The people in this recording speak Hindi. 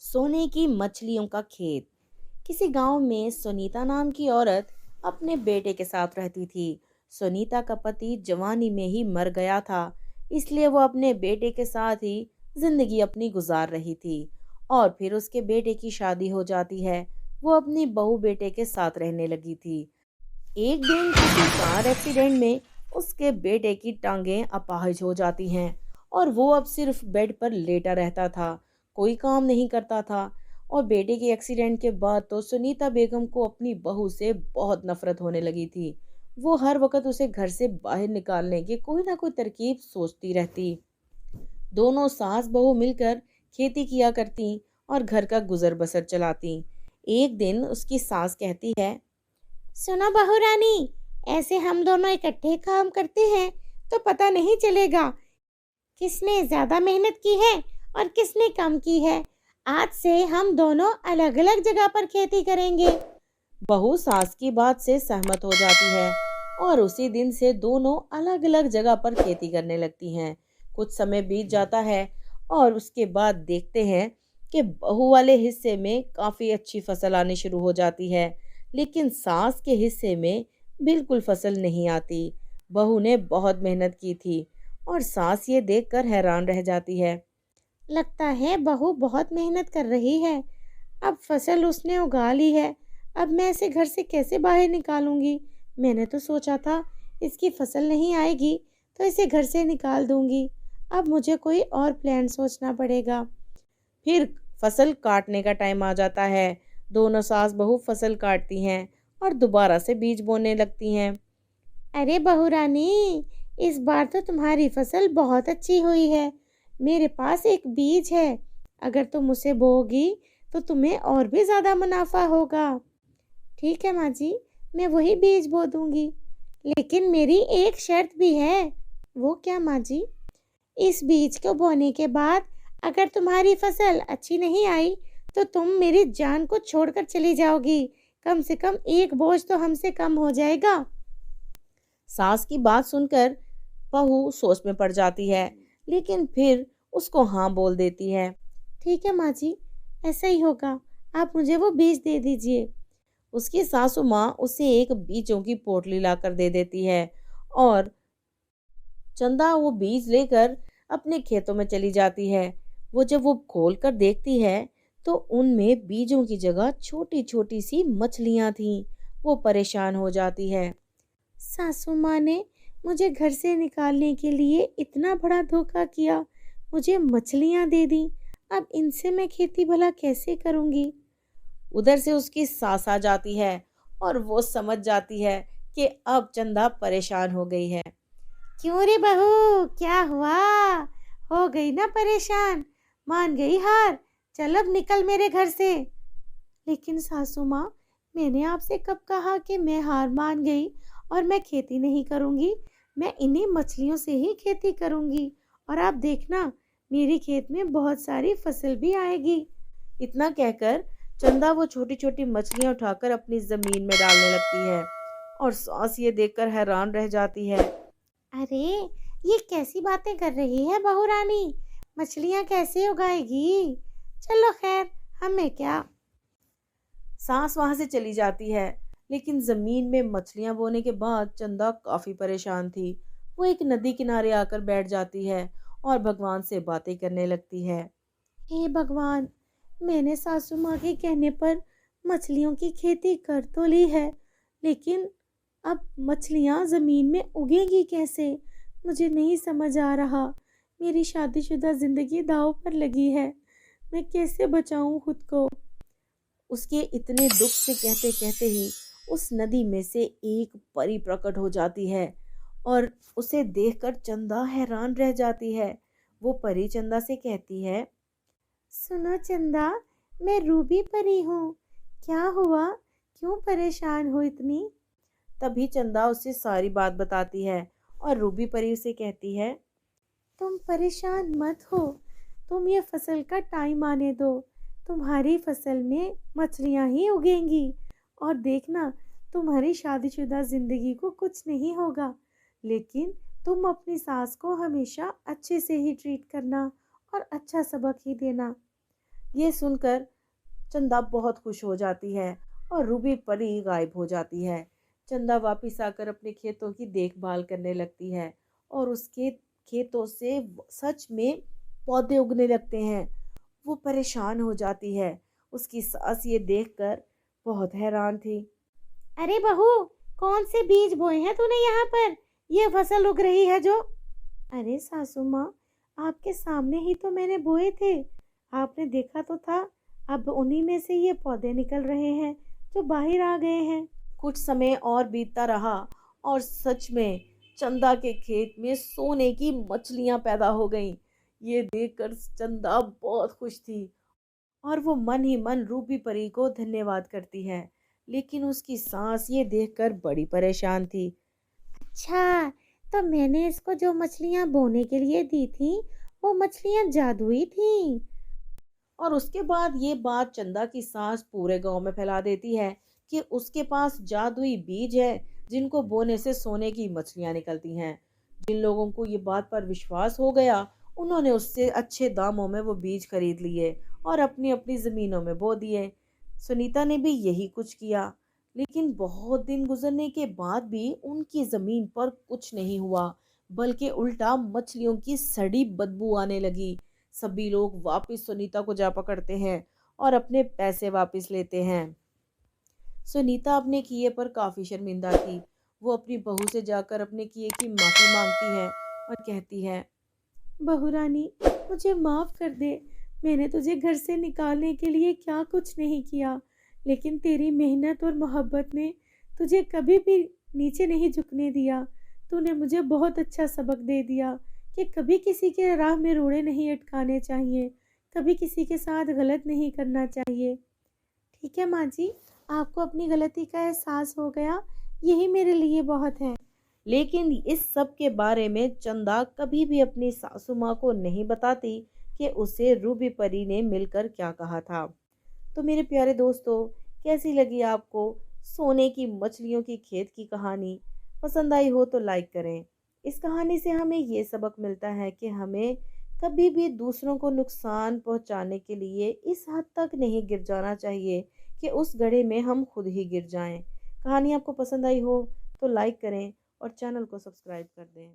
सोने की मछलियों का खेत। किसी गांव में सुनीता नाम की औरत अपने बेटे के साथ रहती थी। सुनीता का पति जवानी में ही मर गया था, इसलिए वो अपने बेटे के साथ ही जिंदगी अपनी गुजार रही थी। और फिर उसके बेटे की शादी हो जाती है। वो अपनी बहू बेटे के साथ रहने लगी थी। एक दिन किसी कार एक्सीडेंट में उसके बेटे की टांगें अपाहिज हो जाती हैं और वो अब सिर्फ बेड पर लेटा रहता था, कोई काम नहीं करता था। और बेटे के एक्सीडेंट के बाद तो सुनीता बेगम को अपनी बहू से बहुत नफरत होने लगी थी। वो हर वक्त उसे घर से बाहर निकालने की कोई ना कोई तरकीब सोचती रहती। दोनों सास बहू मिलकर खेती किया करती और घर का गुजर बसर चलाती। एक दिन उसकी सास कहती है, सुनो बहू रानी, ऐसे हम दोनों इकट्ठे काम करते हैं तो पता नहीं चलेगा किसने ज्यादा मेहनत की है और किसने कम की है। आज से हम दोनों अलग अलग जगह पर खेती करेंगे। बहू सास की बात से सहमत हो जाती है और उसी दिन से दोनों अलग अलग जगह पर खेती करने लगती हैं। कुछ समय बीत जाता है और उसके बाद देखते हैं कि बहू वाले हिस्से में काफ़ी अच्छी फसल आनी शुरू हो जाती है, लेकिन सास के हिस्से में बिल्कुल फसल नहीं आती। बहू ने बहुत मेहनत की थी और सास ये देखकर हैरान रह जाती है। लगता है बहू बहुत मेहनत कर रही है। अब फसल उसने उगा ली है। अब मैं इसे घर से कैसे बाहर निकालूंगी? मैंने तो सोचा था इसकी फसल नहीं आएगी तो इसे घर से निकाल दूंगी। अब मुझे कोई और प्लान सोचना पड़ेगा। फिर फसल काटने का टाइम आ जाता है। दोनों सास बहू फसल काटती हैं और दोबारा से बीज बोने लगती हैं। अरे बहू रानी, इस बार तो तुम्हारी फसल बहुत अच्छी हुई है। मेरे पास एक बीज है, अगर तुम उसे बोओगी तो तुम्हें और भी ज़्यादा मुनाफा होगा। ठीक है माँ जी, मैं वही बीज बो दूंगी, लेकिन मेरी एक शर्त भी है। वो क्या माँ जी? इस बीज को बोने के बाद अगर तुम्हारी फसल अच्छी नहीं आई तो तुम मेरी जान को छोड़कर चली जाओगी। कम से कम एक बोझ तो हमसे कम हो जाएगा। सास की बात सुनकर बहू सोच में पड़ जाती है, लेकिन फिर उसको हाँ बोल देती है। ठीक है माँ जी, ऐसा ही होगा। आप मुझे वो बीज दे दीजिए। उसकी सासू माँ उसे एक बीजों की पोटली लाकर दे देती है और चंदा वो बीज लेकर अपने खेतों में चली जाती है। वो जब वो खोल कर देखती है तो उनमें बीजों की जगह छोटी छोटी सी मछलियां थीं। वो परेशान हो जाती है। सासू माँ ने मुझे घर से निकालने के लिए इतना बड़ा धोखा किया, मुझे मछलियाँ दे दी। अब इनसे मैं खेती भला कैसे करूँगी? उधर से उसकी सास आ जाती है और वो समझ जाती है कि अब चंदा परेशान हो गई है। क्यों रे बहू, क्या हुआ? हो गई ना परेशान? मान गई हार? चल अब निकल मेरे घर से। लेकिन सासू माँ, मैंने आपसे कब कहा कि मैं हार मान गई और मैं खेती नहीं करूँगी? मैं इन्हीं मछलियों से ही खेती करूँगी और आप देखना, मेरे खेत में बहुत सारी फसल भी आएगी। इतना कहकर चंदा वो छोटी छोटी मछलियाँ उठाकर अपनी जमीन में डालने लगती है और सास ये देखकर हैरान रह जाती है। अरे, ये कैसी बातें कर रही है बहू रानी? मछलियाँ कैसे उगाएगी? चलो खैर, हमें क्या। सास वहां से चली जाती है, लेकिन जमीन में मछलियां बोने के बाद चंदा काफी परेशान थी। वो एक नदी किनारे आकर बैठ जाती है और भगवान से बातें करने लगती है। हे भगवान, मैंने सासू माँ के कहने पर मछलियों की खेती कर तो ली है, लेकिन अब मछलियाँ जमीन में उगेंगी कैसे? मुझे नहीं समझ आ रहा। मेरी शादीशुदा जिंदगी दांव पर लगी है। मैं कैसे बचाऊं खुद को? उसके इतने दुख से कहते कहते ही उस नदी में से एक परी प्रकट हो जाती है और उसे देखकर चंदा हैरान रह जाती है। वो परी चंदा से कहती है, सुनो चंदा, मैं रूबी परी हूँ। क्या हुआ? क्यों परेशान हो इतनी? तभी चंदा उसे सारी बात बताती है और रूबी परी उसे कहती है, तुम परेशान मत हो। तुम ये फसल का टाइम आने दो। तुम्हारी फसल में मछलियां ही उगेंगी और देखना, तुम्हारी शादीशुदा जिंदगी को कुछ नहीं होगा। लेकिन तुम अपनी सास को हमेशा अच्छे से ही ट्रीट करना और अच्छा सबक ही देना। ये सुनकर चंदा बहुत खुश हो जाती है और रूबी परी गायब हो जाती है। चंदा वापस आकर अपने खेतों की देखभाल करने लगती है और उसके खेतों से सच में पौधे उगने लगते हैं। वो परेशान हो जाती है। उसकी सास ये देखकर बहुत हैरान थी। अरे बहू, कौन से बीज बोए हैं तूने यहाँ पर? ये फसल उग रही है जो। अरे सासू माँ, आपके सामने ही तो मैंने बोए थे। आपने देखा तो था। अब उन्हीं में से ये पौधे निकल रहे हैं जो बाहर आ गए हैं। कुछ समय और बीतता रहा और सच में चंदा के खेत में सोने की मछलियां पैदा हो गईं। ये देखकर चंदा बहुत खुश थी और वो मन ही मन रूबी परी को धन्यवाद करती है। लेकिन उसकी सास ये देखकर बड़ी परेशान थी। अच्छा, तो मैंने इसको जो मछलियां बोने के लिए दी थी, वो मछलियां जादुई थीं। और उसके बाद ये बात चंदा की सास पूरे गांव में फैला देती है कि उसके पास जादुई बीज है जिनको बोने से सोने की मछलियां निकलती हैं। जिन लोगों को ये बात पर विश्वास हो गया, उन्होंने उससे अच्छे दामों में वो बीज खरीद लिए और अपनी अपनी जमीनों में बो दिए। सुनीता ने भी यही कुछ किया। लेकिन बहुत दिन गुजरने के बाद भी उनकी जमीन पर कुछ नहीं हुआ, बल्कि उल्टा मछलियों की सड़ी बदबू आने लगी। सभी लोग वापस सुनीता को जा पकड़ते हैं और अपने पैसे वापस लेते हैं। सुनीता अपने किए पर काफी शर्मिंदा थी। वो अपनी बहू से जाकर अपने किए की माफी मांगती है और कहती है, बहू रानी, मुझे माफ कर दे। मैंने तुझे घर से निकालने के लिए क्या कुछ नहीं किया, लेकिन तेरी मेहनत और मोहब्बत ने तुझे कभी भी नीचे नहीं झुकने दिया। तूने मुझे बहुत अच्छा सबक दे दिया कि कभी किसी के राह में रोड़े नहीं अटकाने चाहिए, कभी किसी के साथ गलत नहीं करना चाहिए। ठीक है माँ जी, आपको अपनी गलती का एहसास हो गया, यही मेरे लिए बहुत है। लेकिन इस सब के बारे में चंदा कभी भी अपनी सासू माँ को नहीं बताती कि उसे रूबी परी ने मिलकर क्या कहा था। तो मेरे प्यारे दोस्तों, कैसी लगी आपको सोने की मछलियों की खेत की कहानी? पसंद आई हो तो लाइक करें। इस कहानी से हमें ये सबक मिलता है कि हमें कभी भी दूसरों को नुकसान पहुंचाने के लिए इस हद तक नहीं गिर जाना चाहिए कि उस गड्ढे में हम खुद ही गिर जाएं। कहानी आपको पसंद आई हो तो लाइक करें और चैनल को सब्सक्राइब कर दें।